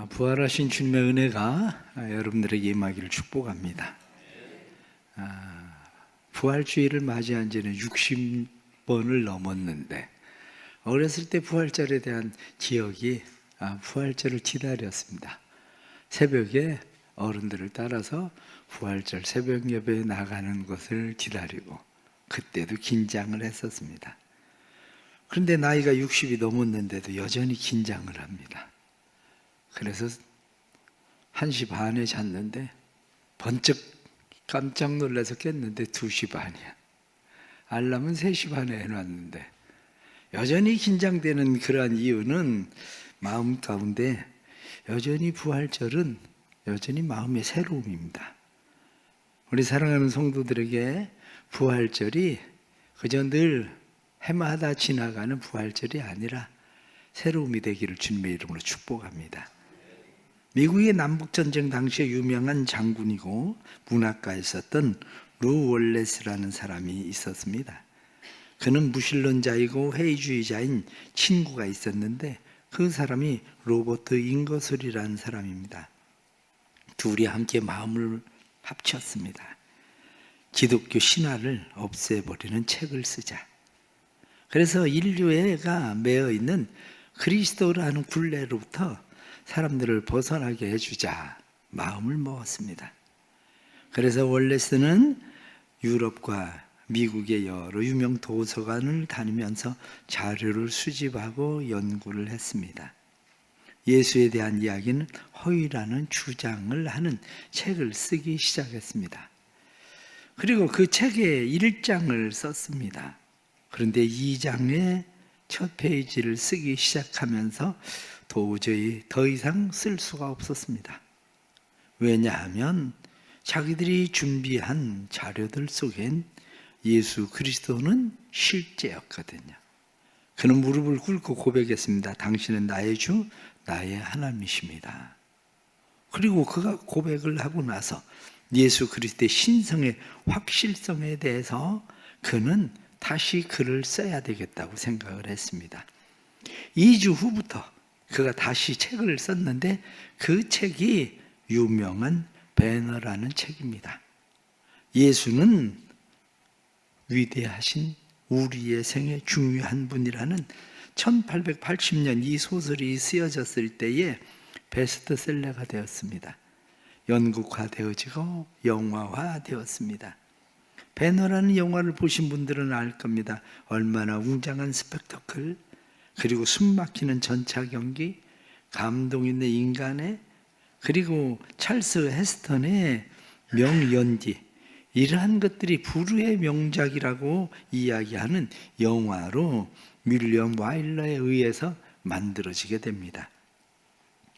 부활하신 주님의 은혜가 여러분들에게 임하기를 축복합니다. 부활주의를 맞이한 지는 60번을 넘었는데 어렸을 때 부활절에 대한 기억이 부활절을 기다렸습니다. 새벽에 어른들을 따라서 부활절 새벽 예배에 나가는 것을 기다리고 그때도 긴장을 했었습니다. 그런데 나이가 60이 넘었는데도 여전히 긴장을 합니다. 그래서 1시 반에 잤는데 번쩍 깜짝 놀라서 깼는데 2시 반이야. 알람은 3시 반에 해놨는데 여전히 긴장되는 그러한 이유는 마음 가운데 여전히 부활절은 여전히 마음의 새로움입니다. 우리 사랑하는 성도들에게 부활절이 그저 늘 해마다 지나가는 부활절이 아니라 새로움이 되기를 주님의 이름으로 축복합니다. 미국의 남북전쟁 당시에 유명한 장군이고 문학가에 있었던 루 월레스라는 사람이 있었습니다. 그는 무신론자이고 회의주의자인 친구가 있었는데 그 사람이 로버트 잉거솔이라는 사람입니다. 둘이 함께 마음을 합쳤습니다. 기독교 신화를 없애버리는 책을 쓰자. 그래서 인류가 매여 있는 그리스도라는 굴레로부터 사람들을 벗어나게 해주자 마음을 먹었습니다. 그래서 월레스는 유럽과 미국의 여러 유명 도서관을 다니면서 자료를 수집하고 연구를 했습니다. 예수에 대한 이야기는 허위라는 주장을 하는 책을 쓰기 시작했습니다. 그리고 그 책에 1장을 썼습니다. 그런데 2장의 첫 페이지를 쓰기 시작하면서 도저히 더 이상 쓸 수가 없었습니다. 왜냐하면 자기들이 준비한 자료들 속엔 예수 그리스도는 실제였거든요. 그는 무릎을 꿇고 고백했습니다. 당신은 나의 주, 나의 하나님이십니다. 그리고 그가 고백을 하고 나서 예수 그리스도의 신성의 확실성에 대해서 그는 다시 글을 써야 되겠다고 생각을 했습니다. 2주 후부터 그가 다시 책을 썼는데 그 책이 유명한 배너라는 책입니다. 예수는 위대하신 우리의 생애 중요한 분이라는 1880년 이 소설이 쓰여졌을 때에 베스트셀러가 되었습니다. 연극화되어지고 영화화되었습니다. 배너라는 영화를 보신 분들은 알 겁니다. 얼마나 웅장한 스펙터클, 그리고 숨막히는 전차 경기, 감동 있는 인간의, 그리고 찰스 헤스턴의 명연기, 이러한 것들이 불후의 명작이라고 이야기하는 영화로 윌리엄 와일러에 의해서 만들어지게 됩니다.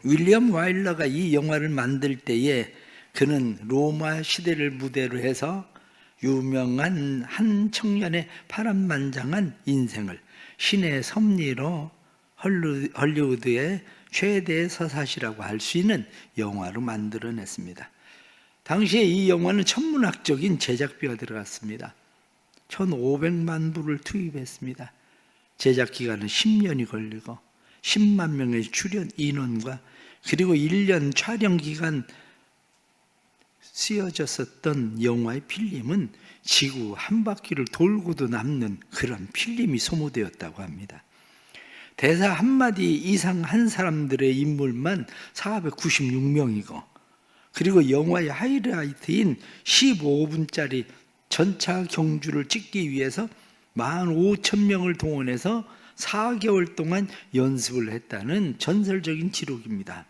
윌리엄 와일러가 이 영화를 만들 때에 그는 로마 시대를 무대로 해서 유명한 한 청년의 파란만장한 인생을 신의 섭리로 헐리우드의 최대 서사시라고 할 수 있는 영화로 만들어냈습니다. 당시에 이 영화는 천문학적인 제작비가 들어갔습니다. 1,500만 불을 투입했습니다. 제작 기간은 10년이 걸리고 10만 명의 출연 인원과 그리고 1년 촬영 기간 쓰여졌었던 영화의 필름은 지구 한 바퀴를 돌고도 남는 그런 필름이 소모되었다고 합니다. 대사 한마디 이상 한 사람들의 인물만 496명이고 그리고 영화의 하이라이트인 15분짜리 전차 경주를 찍기 위해서 15,000명을 동원해서 4개월 동안 연습을 했다는 전설적인 기록입니다.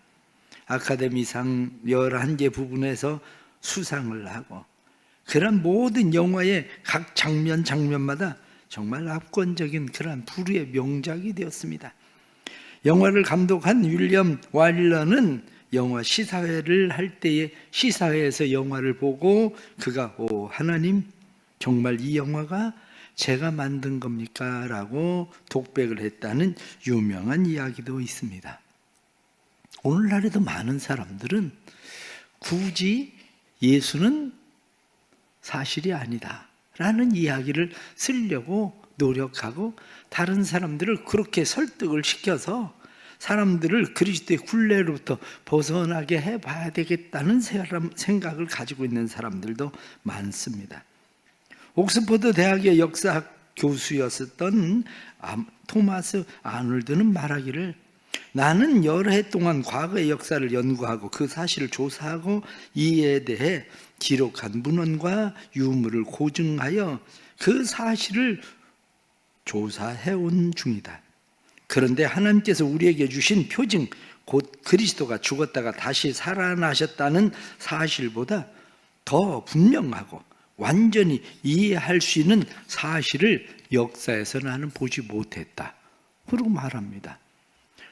아카데미상 11개 부분에서 수상을 하고 그런 모든 영화의 각 장면마다 정말 압권적인 그런 불후의 명작이 되었습니다. 영화를 감독한 윌리엄 와일러는 영화 시사회를 할 때에 시사회에서 영화를 보고 그가 하나님 정말 이 영화가 제가 만든 겁니까? 라고 독백을 했다는 유명한 이야기도 있습니다. 오늘날에도 많은 사람들은 굳이 예수는 사실이 아니다 라는 이야기를 쓰려고 노력하고 다른 사람들을 그렇게 설득을 시켜서 사람들을 그리스도의 굴레로부터 벗어나게 해봐야 되겠다는 생각을 가지고 있는 사람들도 많습니다. 옥스퍼드 대학의 역사학 교수였었던 토마스 아놀드는 말하기를, 나는 여러 해 동안 과거의 역사를 연구하고 그 사실을 조사하고 이에 대해 기록한 문헌과 유물을 고증하여 그 사실을 조사해온 중이다. 그런데 하나님께서 우리에게 주신 표징, 곧 그리스도가 죽었다가 다시 살아나셨다는 사실보다 더 분명하고 완전히 이해할 수 있는 사실을 역사에서 나는 보지 못했다. 그러고 말합니다.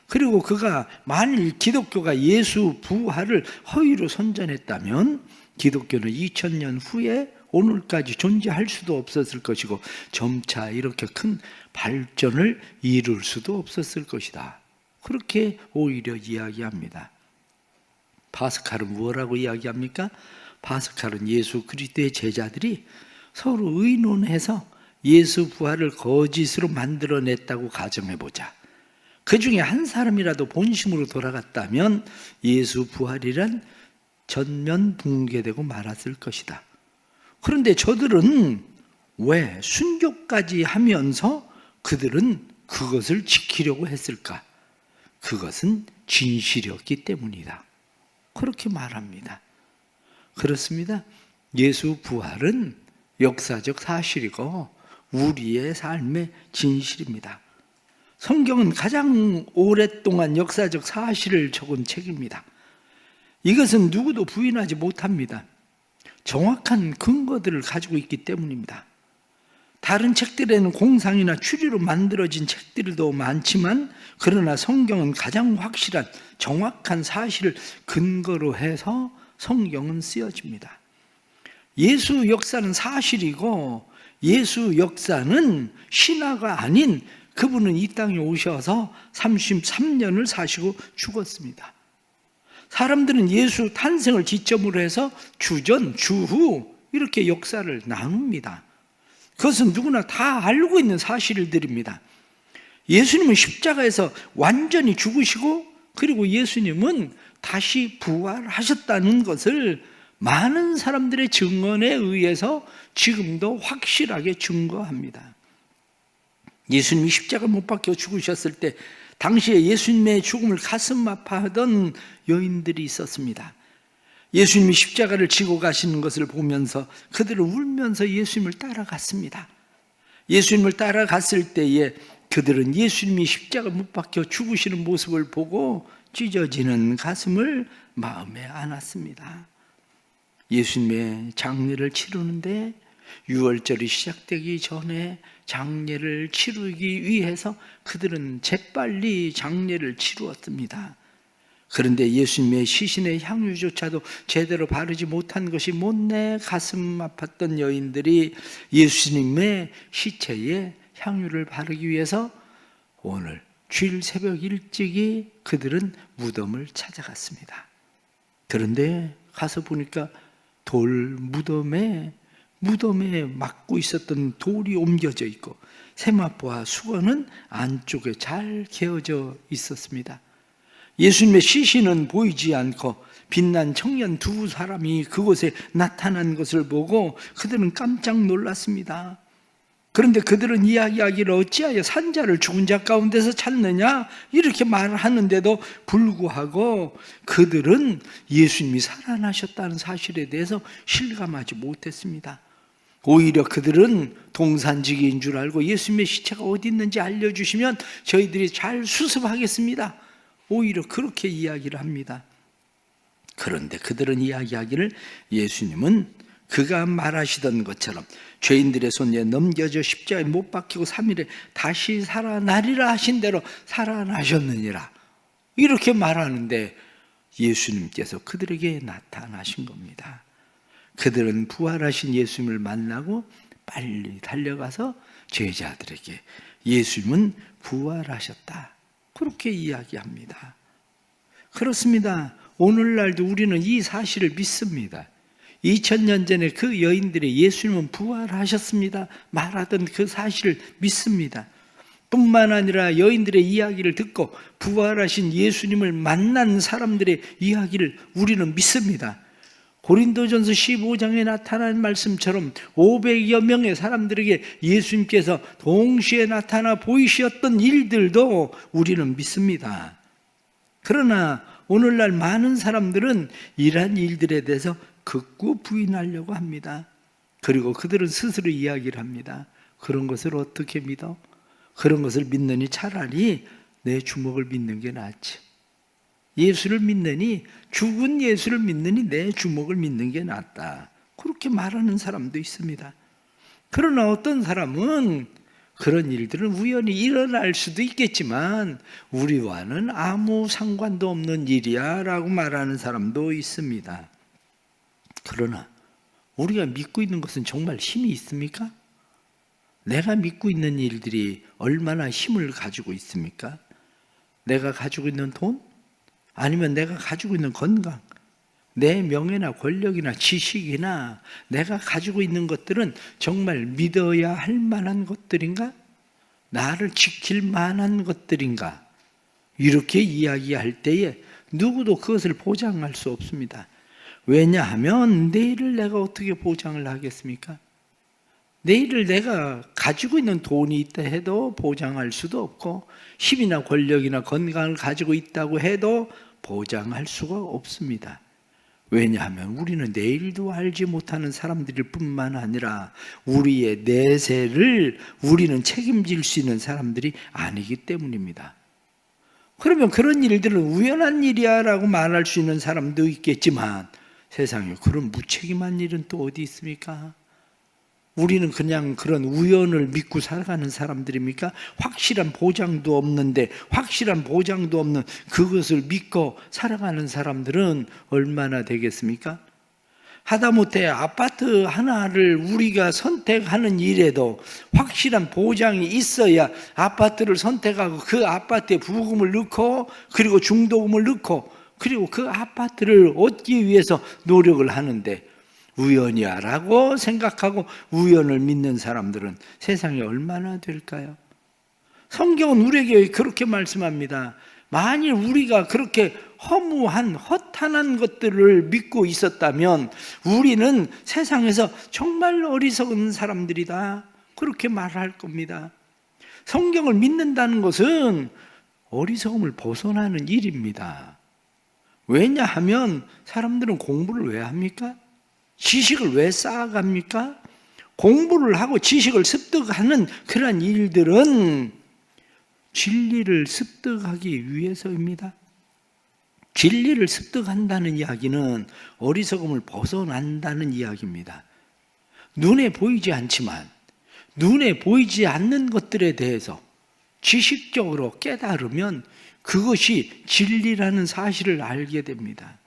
그리고 그가 만일 기독교가 예수 부활을 허위로 선전했다면 기독교는 2000년 후에 오늘까지 존재할 수도 없었을 것이고 점차 이렇게 큰 발전을 이룰 수도 없었을 것이다. 그렇게 오히려 이야기합니다. 파스칼은 무엇라고 이야기합니까? 파스칼은 예수 그리스도의 제자들이 서로 의논해서 예수 부활을 거짓으로 만들어냈다고 가정해보자. 그 중에 한 사람이라도 본심으로 돌아갔다면 예수 부활이란 전면 붕괴되고 말았을 것이다. 그런데 저들은 왜 순교까지 하면서 그들은 그것을 지키려고 했을까? 그것은 진실이었기 때문이다. 그렇게 말합니다. 그렇습니다. 예수 부활은 역사적 사실이고 우리의 삶의 진실입니다. 성경은 가장 오랫동안 역사적 사실을 적은 책입니다. 이것은 누구도 부인하지 못합니다. 정확한 근거들을 가지고 있기 때문입니다. 다른 책들에는 공상이나 추리로 만들어진 책들도 많지만, 그러나 성경은 가장 확실한 정확한 사실을 근거로 해서 성경은 쓰여집니다. 예수 역사는 사실이고 예수 역사는 신화가 아닌, 그분은 이 땅에 오셔서 33년을 사시고 죽었습니다. 사람들은 예수 탄생을 기점으로 해서 주전, 주후 이렇게 역사를 나눕니다. 그것은 누구나 다 알고 있는 사실들입니다. 예수님은 십자가에서 완전히 죽으시고, 그리고 예수님은 다시 부활하셨다는 것을 많은 사람들의 증언에 의해서 지금도 확실하게 증거합니다. 예수님이 십자가 못 박혀 죽으셨을 때 당시에 예수님의 죽음을 가슴 아파하던 여인들이 있었습니다. 예수님이 십자가를 지고 가시는 것을 보면서 그들은 울면서 예수님을 따라갔습니다. 예수님을 따라갔을 때에 그들은 예수님이 십자가 못 박혀 죽으시는 모습을 보고 찢어지는 가슴을 마음에 안았습니다. 예수님의 장례를 치르는데 6월절이 시작되기 전에 장례를 치르기 위해서 그들은 재빨리 장례를 치루었습니다. 그런데 예수님의 시신의 향유조차도 제대로 바르지 못한 것이 못내 가슴 아팠던 여인들이 예수님의 시체에 향유를 바르기 위해서 오늘 주일 새벽 일찍이 그들은 무덤을 찾아갔습니다. 그런데 가서 보니까 무덤에 막고 있었던 돌이 옮겨져 있고 세마포와 수건은 안쪽에 잘 개어져 있었습니다. 예수님의 시신은 보이지 않고 빛난 청년 두 사람이 그곳에 나타난 것을 보고 그들은 깜짝 놀랐습니다. 그런데 그들은 이야기하기를 어찌하여 산자를 죽은 자 가운데서 찾느냐 이렇게 말하는데도 불구하고 그들은 예수님이 살아나셨다는 사실에 대해서 실감하지 못했습니다. 오히려 그들은 동산지기인 줄 알고 예수님의 시체가 어디 있는지 알려주시면 저희들이 잘 수습하겠습니다. 오히려 그렇게 이야기를 합니다. 그런데 그들은 이야기하기를 예수님은 그가 말하시던 것처럼 죄인들의 손에 넘겨져 십자가에 못 박히고 3일에 다시 살아나리라 하신 대로 살아나셨느니라 이렇게 말하는데 예수님께서 그들에게 나타나신 겁니다. 그들은 부활하신 예수님을 만나고 빨리 달려가서 제자들에게 예수님은 부활하셨다 그렇게 이야기합니다. 그렇습니다. 오늘날도 우리는 이 사실을 믿습니다. 2000년 전에 그 여인들이 예수님은 부활하셨습니다 말하던 그 사실을 믿습니다. 뿐만 아니라 여인들의 이야기를 듣고 부활하신 예수님을 만난 사람들의 이야기를 우리는 믿습니다. 고린도전서 15장에 나타난 말씀처럼 500여 명의 사람들에게 예수님께서 동시에 나타나 보이셨던 일들도 우리는 믿습니다. 그러나 오늘날 많은 사람들은 이러한 일들에 대해서 극구 부인하려고 합니다. 그리고 그들은 스스로 이야기를 합니다. 그런 것을 어떻게 믿어? 그런 것을 믿느니 차라리 내 주먹을 믿는 게 낫지. 예수를 믿느니, 죽은 예수를 믿느니 내 주먹을 믿는 게 낫다. 그렇게 말하는 사람도 있습니다. 그러나 어떤 사람은 그런 일들은 우연히 일어날 수도 있겠지만 우리와는 아무 상관도 없는 일이야 라고 말하는 사람도 있습니다. 그러나 우리가 믿고 있는 것은 정말 힘이 있습니까? 내가 믿고 있는 일들이 얼마나 힘을 가지고 있습니까? 내가 가지고 있는 돈? 아니면 내가 가지고 있는 건강? 내 명예나 권력이나 지식이나 내가 가지고 있는 것들은 정말 믿어야 할 만한 것들인가? 나를 지킬 만한 것들인가? 이렇게 이야기할 때에 누구도 그것을 보장할 수 없습니다. 왜냐하면 내일을 내가 어떻게 보장을 하겠습니까? 내일을 내가 가지고 있는 돈이 있다 해도 보장할 수도 없고 힘이나 권력이나 건강을 가지고 있다고 해도 보장할 수가 없습니다. 왜냐하면 우리는 내일도 알지 못하는 사람들일 뿐만 아니라 우리의 내세를 우리는 책임질 수 있는 사람들이 아니기 때문입니다. 그러면 그런 일들은 우연한 일이야 라고 말할 수 있는 사람도 있겠지만 세상에 그런 무책임한 일은 또 어디 있습니까? 우리는 그냥 그런 우연을 믿고 살아가는 사람들입니까? 확실한 보장도 없는데 확실한 보장도 없는 그것을 믿고 살아가는 사람들은 얼마나 되겠습니까? 하다못해 아파트 하나를 우리가 선택하는 일에도 확실한 보장이 있어야 아파트를 선택하고 그 아파트에 부금을 넣고 그리고 중도금을 넣고 그리고 그 아파트를 얻기 위해서 노력을 하는데 우연이야 라고 생각하고 우연을 믿는 사람들은 세상에 얼마나 될까요? 성경은 우리에게 그렇게 말씀합니다. 만일 우리가 그렇게 허무한 허탄한 것들을 믿고 있었다면 우리는 세상에서 정말 어리석은 사람들이다 그렇게 말할 겁니다. 성경을 믿는다는 것은 어리석음을 벗어나는 일입니다. 왜냐하면 사람들은 공부를 왜 합니까? 지식을 왜 쌓아갑니까? 공부를 하고 지식을 습득하는 그런 일들은 진리를 습득하기 위해서입니다. 진리를 습득한다는 이야기는 어리석음을 벗어난다는 이야기입니다. 눈에 보이지 않지만 눈에 보이지 않는 것들에 대해서 지식적으로 깨달으면 그것이 진리라는 사실을 알게 됩니다.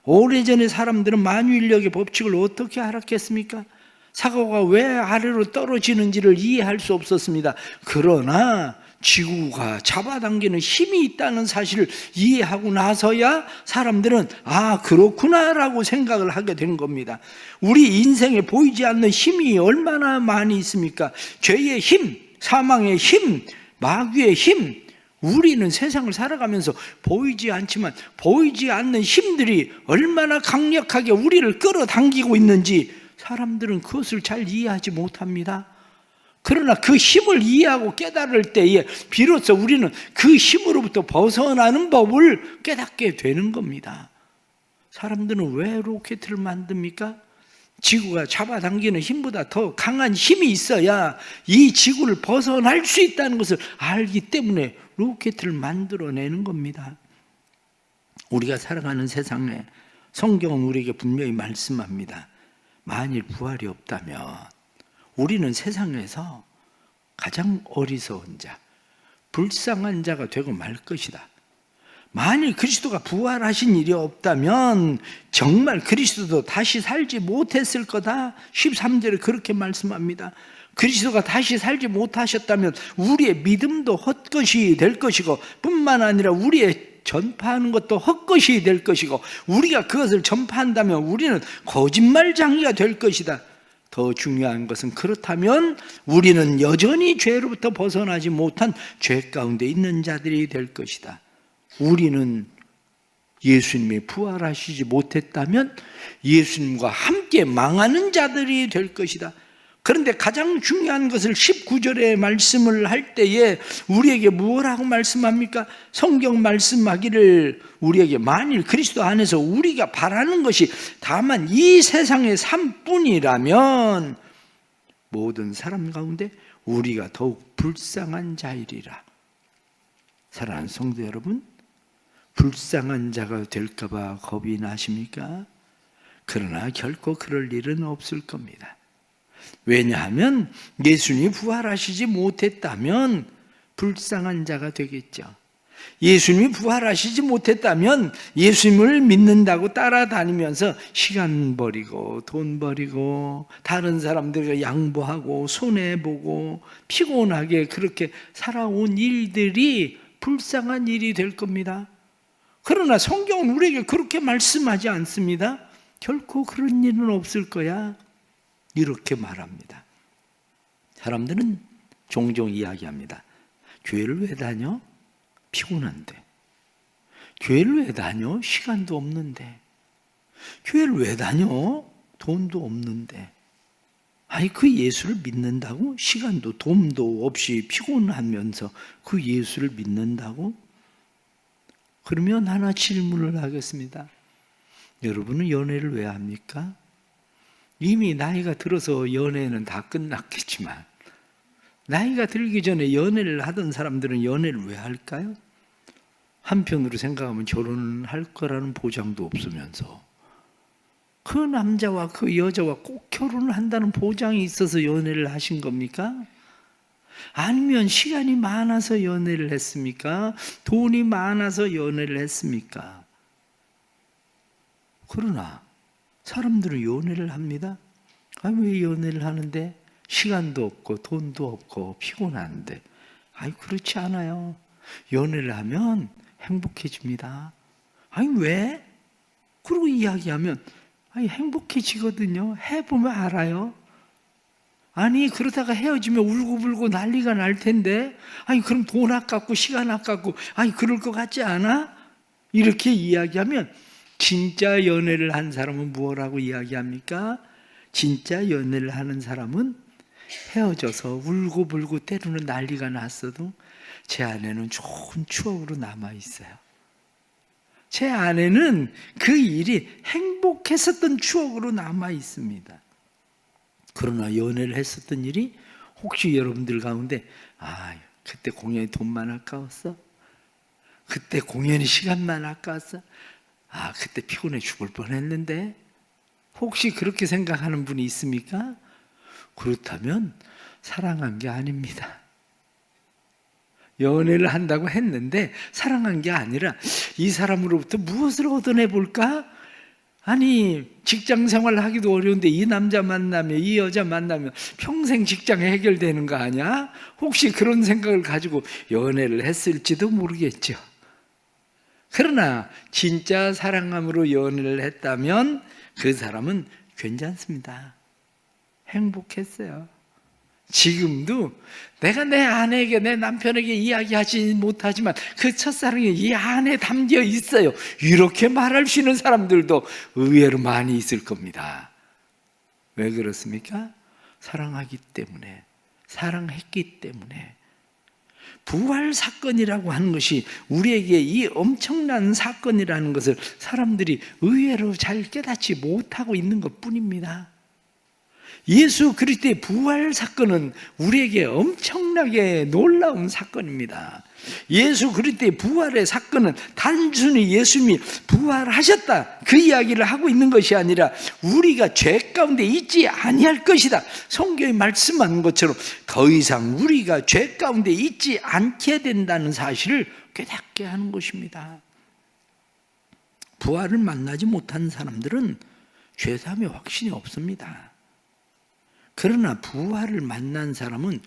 오래전에 사람들은 만유인력의 법칙을 어떻게 알았겠습니까? 사과가 왜 아래로 떨어지는지를 이해할 수 없었습니다. 그러나 지구가 잡아당기는 힘이 있다는 사실을 이해하고 나서야 사람들은 아 그렇구나라고 생각을 하게 된 겁니다. 우리 인생에 보이지 않는 힘이 얼마나 많이 있습니까? 죄의 힘, 사망의 힘, 마귀의 힘. 우리는 세상을 살아가면서 보이지 않지만 보이지 않는 힘들이 얼마나 강력하게 우리를 끌어당기고 있는지 사람들은 그것을 잘 이해하지 못합니다. 그러나 그 힘을 이해하고 깨달을 때에 비로소 우리는 그 힘으로부터 벗어나는 법을 깨닫게 되는 겁니다. 사람들은 왜 로켓을 만듭니까? 지구가 잡아당기는 힘보다 더 강한 힘이 있어야 이 지구를 벗어날 수 있다는 것을 알기 때문에 로켓을 만들어내는 겁니다. 우리가 살아가는 세상에 성경은 우리에게 분명히 말씀합니다. 만일 부활이 없다면 우리는 세상에서 가장 어리석은 자, 불쌍한 자가 되고 말 것이다. 만일 그리스도가 부활하신 일이 없다면 정말 그리스도도 다시 살지 못했을 거다. 13절에 그렇게 말씀합니다. 그리스도가 다시 살지 못하셨다면 우리의 믿음도 헛것이 될 것이고 뿐만 아니라 우리의 전파하는 것도 헛것이 될 것이고 우리가 그것을 전파한다면 우리는 거짓말쟁이가 될 것이다. 더 중요한 것은 그렇다면 우리는 여전히 죄로부터 벗어나지 못한 죄 가운데 있는 자들이 될 것이다. 우리는 예수님이 부활하시지 못했다면 예수님과 함께 망하는 자들이 될 것이다. 그런데 가장 중요한 것을 19절에 말씀을 할 때에 우리에게 무엇라고 말씀합니까? 성경 말씀하기를 우리에게 만일 그리스도 안에서 우리가 바라는 것이 다만 이 세상의 삶뿐이라면 모든 사람 가운데 우리가 더욱 불쌍한 자이리라. 사랑하는 성도 여러분, 불쌍한 자가 될까 봐 겁이 나십니까? 그러나 결코 그럴 일은 없을 겁니다. 왜냐하면 예수님이 부활하시지 못했다면 불쌍한 자가 되겠죠. 예수님이 부활하시지 못했다면 예수님을 믿는다고 따라다니면서 시간 버리고 돈 버리고 다른 사람들과 양보하고 손해보고 피곤하게 그렇게 살아온 일들이 불쌍한 일이 될 겁니다. 그러나 성경은 우리에게 그렇게 말씀하지 않습니다. 결코 그런 일은 없을 거야, 이렇게 말합니다. 사람들은 종종 이야기합니다. 교회를 왜 다녀? 피곤한데. 교회를 왜 다녀? 시간도 없는데. 교회를 왜 다녀? 돈도 없는데. 아니, 그 예수를 믿는다고? 시간도 돈도 없이 피곤하면서 그 예수를 믿는다고? 그러면 하나 질문을 하겠습니다. 여러분은 연애를 왜 합니까? 이미 나이가 들어서 연애는 다 끝났겠지만 나이가 들기 전에 연애를 하던 사람들은 연애를 왜 할까요? 한편으로 생각하면 결혼을 할 거라는 보장도 없으면서 그 남자와 그 여자와 꼭 결혼을 한다는 보장이 있어서 연애를 하신 겁니까? 아니면 시간이 많아서 연애를 했습니까? 돈이 많아서 연애를 했습니까? 그러나 사람들은 연애를 합니다. 왜 연애를 하는데? 시간도 없고 돈도 없고 피곤한데. 그렇지 않아요. 연애를 하면 행복해집니다. 왜? 그리고 이야기하면 행복해지거든요. 해보면 알아요. 그러다가 헤어지면 울고불고 난리가 날 텐데, 그럼 돈 아깝고 시간 아깝고, 그럴 것 같지 않아? 이렇게 이야기하면 진짜 연애를 한 사람은 무엇라고 이야기합니까? 진짜 연애를 하는 사람은 헤어져서 울고불고 때로는 난리가 났어도 제 안에는 좋은 추억으로 남아있어요. 제 안에는 그 일이 행복했었던 추억으로 남아있습니다. 그러나 연애를 했었던 일이 혹시 여러분들 가운데 그때 공연이 돈만 아까웠어? 그때 공연이 시간만 아까웠어? 그때 피곤해 죽을 뻔했는데? 혹시 그렇게 생각하는 분이 있습니까? 그렇다면 사랑한 게 아닙니다. 연애를 한다고 했는데 사랑한 게 아니라 이 사람으로부터 무엇을 얻어내볼까? 직장 생활을 하기도 어려운데 이 남자 만나면, 이 여자 만나면 평생 직장이 해결되는 거 아니야? 혹시 그런 생각을 가지고 연애를 했을지도 모르겠죠. 그러나 진짜 사랑함으로 연애를 했다면 그 사람은 괜찮습니다. 행복했어요. 지금도 내가 내 아내에게, 내 남편에게 이야기하지 못하지만 그 첫사랑이 이 안에 담겨 있어요, 이렇게 말할 수 있는 사람들도 의외로 많이 있을 겁니다. 왜 그렇습니까? 사랑하기 때문에, 사랑했기 때문에. 부활 사건이라고 하는 것이 우리에게 이 엄청난 사건이라는 것을 사람들이 의외로 잘 깨닫지 못하고 있는 것 뿐입니다. 예수 그리스도의 부활 사건은 우리에게 엄청나게 놀라운 사건입니다. 예수 그리스도의 부활의 사건은 단순히 예수님이 부활하셨다, 그 이야기를 하고 있는 것이 아니라 우리가 죄 가운데 있지 아니할 것이다, 성경이 말씀하는 것처럼 더 이상 우리가 죄 가운데 있지 않게 된다는 사실을 깨닫게 하는 것입니다. 부활을 만나지 못한 사람들은 죄사함의 확신이 없습니다. 그러나 부활을 만난 사람은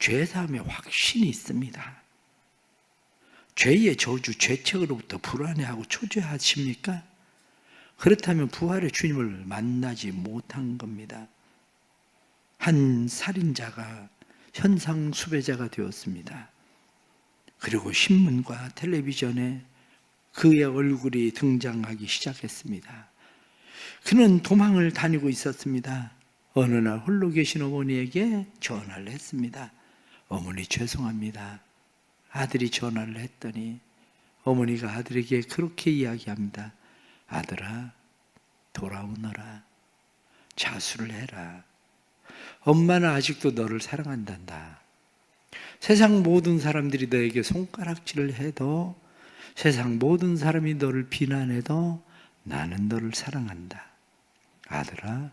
죄사함의 확신이 있습니다. 죄의 저주, 죄책으로부터 불안해하고 초조하십니까? 그렇다면 부활의 주님을 만나지 못한 겁니다. 한 살인자가 현상 수배자가 되었습니다. 그리고 신문과 텔레비전에 그의 얼굴이 등장하기 시작했습니다. 그는 도망을 다니고 있었습니다. 어느 날 홀로 계신 어머니에게 전화를 했습니다. 어머니 죄송합니다. 아들이 전화를 했더니 어머니가 아들에게 그렇게 이야기합니다. 아들아, 돌아오너라. 자수를 해라. 엄마는 아직도 너를 사랑한단다. 세상 모든 사람들이 너에게 손가락질을 해도, 세상 모든 사람이 너를 비난해도 나는 너를 사랑한다. 아들아,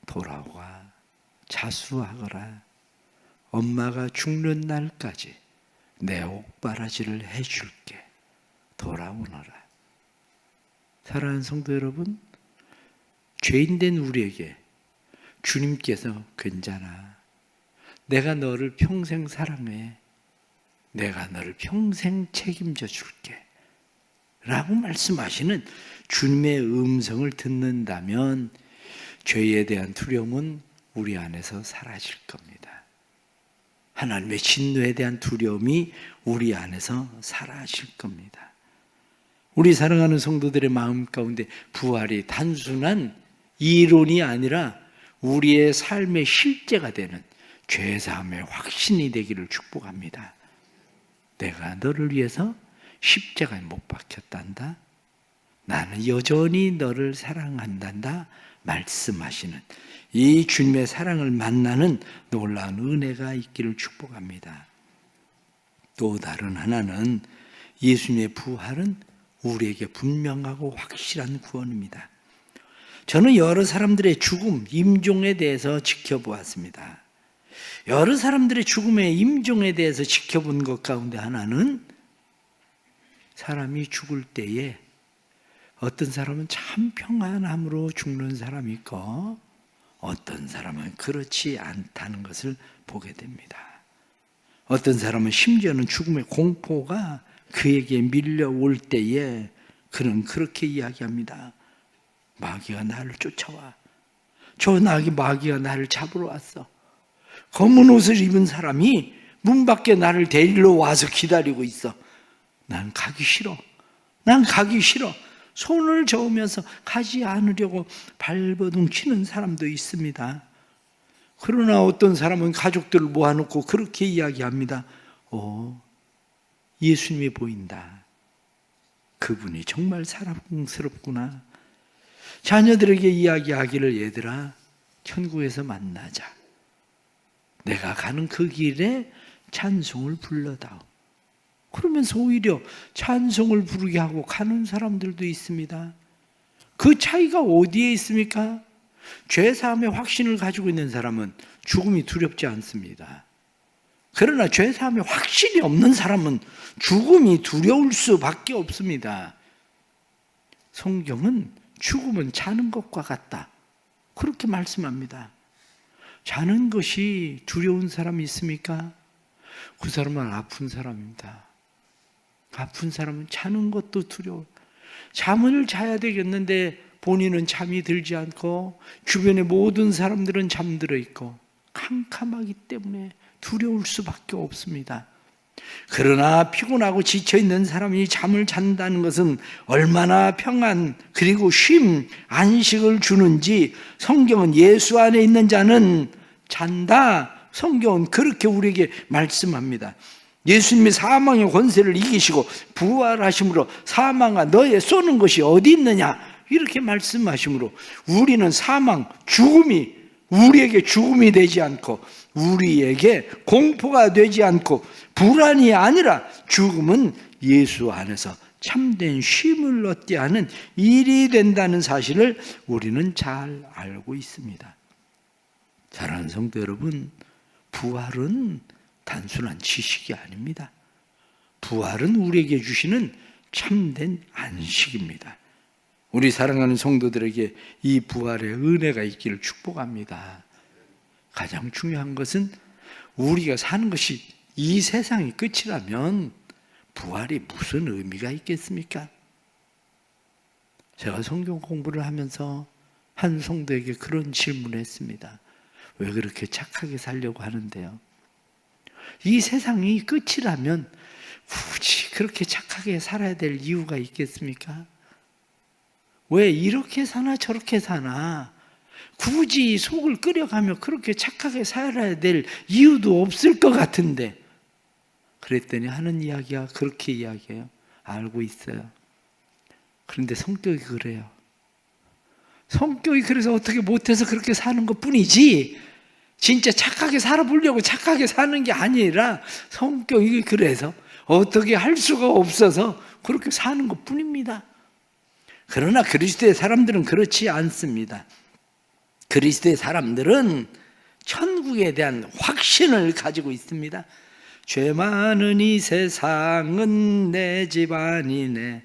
돌아와. 자수하거라. 엄마가 죽는 날까지 내 옥바라지를 해줄게. 돌아오너라. 사랑하는 성도 여러분, 죄인된 우리에게 주님께서 괜찮아. 내가 너를 평생 사랑해. 내가 너를 평생 책임져 줄게. 라고 말씀하시는 주님의 음성을 듣는다면 죄에 대한 두려움은 우리 안에서 사라질 겁니다. 하나님의 진노에 대한 두려움이 우리 안에서 사라질 겁니다. 우리 사랑하는 성도들의 마음 가운데 부활이 단순한 이론이 아니라 우리의 삶의 실제가 되는 죄사함의 확신이 되기를 축복합니다. 내가 너를 위해서 십자가에 못 박혔단다. 나는 여전히 너를 사랑한단다. 말씀하시는 이 주님의 사랑을 만나는 놀라운 은혜가 있기를 축복합니다. 또 다른 하나는 예수님의 부활은 우리에게 분명하고 확실한 구원입니다. 저는 여러 사람들의 죽음, 임종에 대해서 지켜보았습니다. 여러 사람들의 죽음의 임종에 대해서 지켜본 것 가운데 하나는 사람이 죽을 때에 어떤 사람은 참 평안함으로 죽는 사람이 있고 어떤 사람은 그렇지 않다는 것을 보게 됩니다. 어떤 사람은 심지어는 죽음의 공포가 그에게 밀려올 때에 그는 그렇게 이야기합니다. 마귀가 나를 쫓아와. 저 마귀가 나를 잡으러 왔어. 검은 옷을 입은 사람이 문 밖에 나를 데리러 와서 기다리고 있어. 난 가기 싫어. 난 가기 싫어. 손을 저으면서 가지 않으려고 발버둥 치는 사람도 있습니다. 그러나 어떤 사람은 가족들을 모아놓고 그렇게 이야기합니다. 예수님이 보인다. 그분이 정말 사랑스럽구나. 자녀들에게 이야기하기를 얘들아 천국에서 만나자. 내가 가는 그 길에 찬송을 불러다오. 그러면서 오히려 찬송을 부르게 하고 가는 사람들도 있습니다. 그 차이가 어디에 있습니까? 죄사함의 확신을 가지고 있는 사람은 죽음이 두렵지 않습니다. 그러나 죄사함의 확신이 없는 사람은 죽음이 두려울 수밖에 없습니다. 성경은 죽음은 자는 것과 같다. 그렇게 말씀합니다. 자는 것이 두려운 사람이 있습니까? 그 사람은 아픈 사람입니다. 아픈 사람은 자는 것도 두려워. 잠을 자야 되겠는데 본인은 잠이 들지 않고 주변의 모든 사람들은 잠들어 있고 캄캄하기 때문에 두려울 수밖에 없습니다. 그러나 피곤하고 지쳐있는 사람이 잠을 잔다는 것은 얼마나 평안 그리고 쉼, 안식을 주는지 성경은 예수 안에 있는 자는 잔다. 성경은 그렇게 우리에게 말씀합니다. 예수님이 사망의 권세를 이기시고 부활하심으로 사망아 너의 쏘는 것이 어디 있느냐 이렇게 말씀하심으로 우리는 사망, 죽음이 우리에게 죽음이 되지 않고 우리에게 공포가 되지 않고 불안이 아니라 죽음은 예수 안에서 참된 쉼을 얻게 하는 일이 된다는 사실을 우리는 잘 알고 있습니다. 사랑하는 성도 여러분, 부활은 단순한 지식이 아닙니다. 부활은 우리에게 주시는 참된 안식입니다. 우리 사랑하는 성도들에게 이 부활의 은혜가 있기를 축복합니다. 가장 중요한 것은 우리가 사는 것이 이 세상이 끝이라면 부활이 무슨 의미가 있겠습니까? 제가 성경 공부를 하면서 한 성도에게 그런 질문을 했습니다. 왜 그렇게 착하게 살려고 하는데요? 이 세상이 끝이라면 굳이 그렇게 착하게 살아야 될 이유가 있겠습니까? 왜 이렇게 사나 저렇게 사나 굳이 속을 끓여가며 그렇게 착하게 살아야 될 이유도 없을 것 같은데, 그랬더니 하는 이야기가 그렇게 이야기해요. 알고 있어요. 그런데 성격이 그래요. 성격이 그래서 어떻게 못해서 그렇게 사는 것 뿐이지, 진짜 착하게 살아보려고 착하게 사는 게 아니라 성격이 그래서 어떻게 할 수가 없어서 그렇게 사는 것 뿐입니다. 그러나 그리스도의 사람들은 그렇지 않습니다. 그리스도의 사람들은 천국에 대한 확신을 가지고 있습니다. 죄 많은 이 세상은 내 집안이네,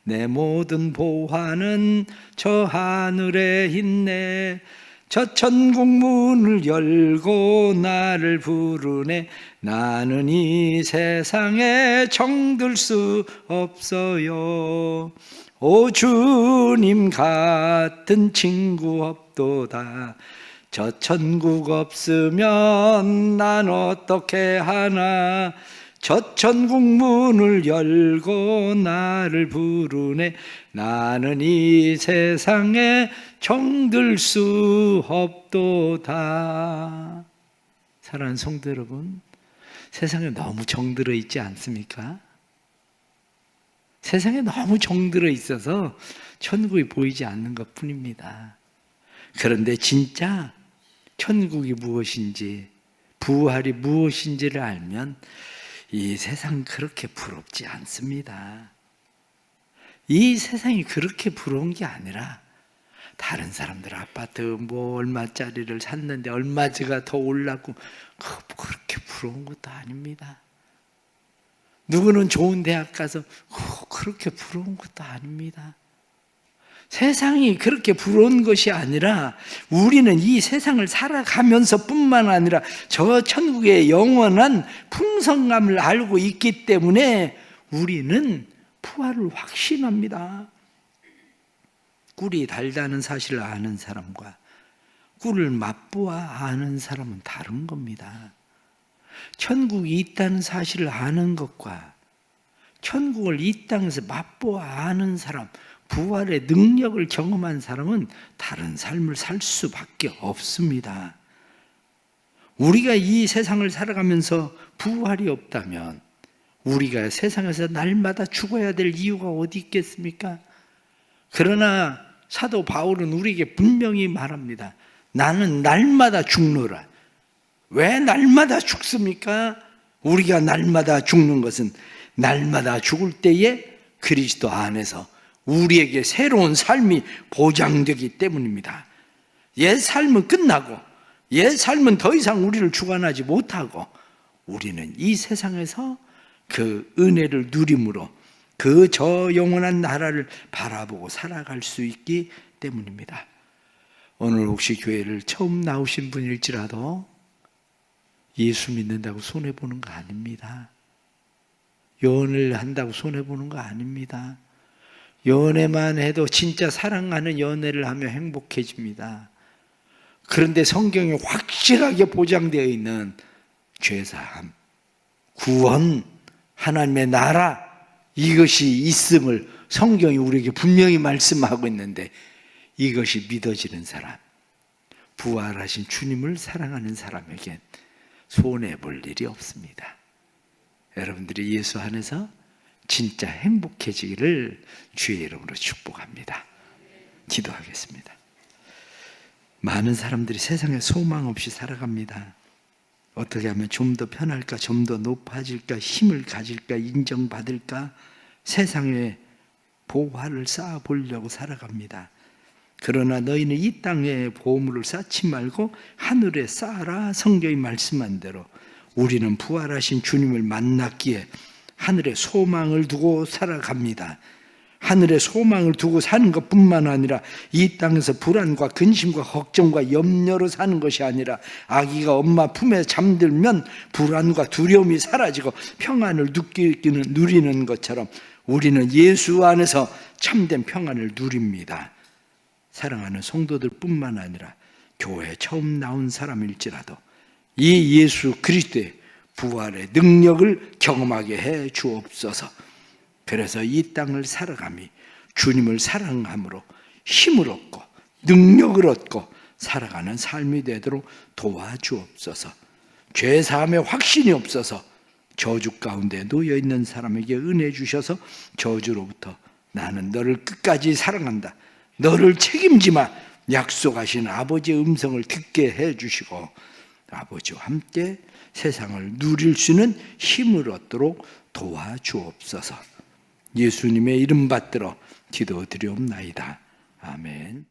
내 모든 보화는 저 하늘에 있네, 저 천국 문을 열고 나를 부르네, 나는 이 세상에 정들 수 없어요. 오 주님 같은 친구 없도다. 저 천국 없으면 난 어떻게 하나. 저 천국 문을 열고 나를 부르네, 나는 이 세상에 정들 수 없도다. 사랑하는 성도 여러분, 세상에 너무 정들어 있지 않습니까? 세상에 너무 정들어 있어서 천국이 보이지 않는 것 뿐입니다. 그런데 진짜 천국이 무엇인지, 부활이 무엇인지를 알면 이 세상 그렇게 부럽지 않습니다. 이 세상이 그렇게 부러운 게 아니라, 다른 사람들 아파트 뭐 얼마짜리를 샀는데 얼마지가 더 올랐고 그렇게 부러운 것도 아닙니다. 누구는 좋은 대학 가서 그렇게 부러운 것도 아닙니다. 세상이 그렇게 부러운 것이 아니라, 우리는 이 세상을 살아가면서 뿐만 아니라 저 천국의 영원한 풍성함을 알고 있기 때문에 우리는 부활을 확신합니다. 꿀이 달다는 사실을 아는 사람과 꿀을 맛보아 아는 사람은 다른 겁니다. 천국이 있다는 사실을 아는 것과 천국을 이 땅에서 맛보아 아는 사람, 부활의 능력을 경험한 사람은 다른 삶을 살 수밖에 없습니다. 우리가 이 세상을 살아가면서 부활이 없다면 우리가 세상에서 날마다 죽어야 될 이유가 어디 있겠습니까? 그러나 사도 바울은 우리에게 분명히 말합니다. 나는 날마다 죽노라. 왜 날마다 죽습니까? 우리가 날마다 죽는 것은 날마다 죽을 때에 그리스도 안에서 우리에게 새로운 삶이 보장되기 때문입니다. 옛 삶은 끝나고 옛 삶은 더 이상 우리를 주관하지 못하고 우리는 이 세상에서 그 은혜를 누림으로 그 저 영원한 나라를 바라보고 살아갈 수 있기 때문입니다. 오늘 혹시 교회를 처음 나오신 분일지라도 예수 믿는다고 손해보는 거 아닙니다. 연애를 한다고 손해보는 거 아닙니다. 연애만 해도 진짜 사랑하는 연애를 하면 행복해집니다. 그런데 성경에 확실하게 보장되어 있는 죄사함, 구원, 하나님의 나라, 이것이 있음을 성경이 우리에게 분명히 말씀하고 있는데, 이것이 믿어지는 사람, 부활하신 주님을 사랑하는 사람에겐 손해볼 일이 없습니다. 여러분들이 예수 안에서 진짜 행복해지기를 주의 이름으로 축복합니다. 기도하겠습니다. 많은 사람들이 세상에 소망 없이 살아갑니다. 어떻게 하면 좀 더 편할까, 좀 더 높아질까, 힘을 가질까, 인정받을까, 세상에 보화를 쌓아보려고 살아갑니다. 그러나 너희는 이 땅에 보물을 쌓지 말고 하늘에 쌓아라. 성경이 말씀한 대로 우리는 부활하신 주님을 만났기에 하늘에 소망을 두고 살아갑니다. 하늘에 소망을 두고 사는 것뿐만 아니라 이 땅에서 불안과 근심과 걱정과 염려로 사는 것이 아니라, 아기가 엄마 품에 잠들면 불안과 두려움이 사라지고 평안을 누리는 것처럼 우리는 예수 안에서 참된 평안을 누립니다. 사랑하는 성도들 뿐만 아니라 교회에 처음 나온 사람일지라도 이 예수 그리스도의 부활의 능력을 경험하게 해 주옵소서. 그래서 이 땅을 살아감이 주님을 사랑함으로 힘을 얻고 능력을 얻고 살아가는 삶이 되도록 도와주옵소서. 죄사함의 확신이 없어서 저주 가운데 놓여있는 사람에게 은혜 주셔서 저주로부터 나는 너를 끝까지 사랑한다, 너를 책임지마 약속하신 아버지의 음성을 듣게 해주시고 아버지와 함께 세상을 누릴 수 있는 힘을 얻도록 도와주옵소서. 예수님의 이름 받들어 기도드리옵나이다. 아멘.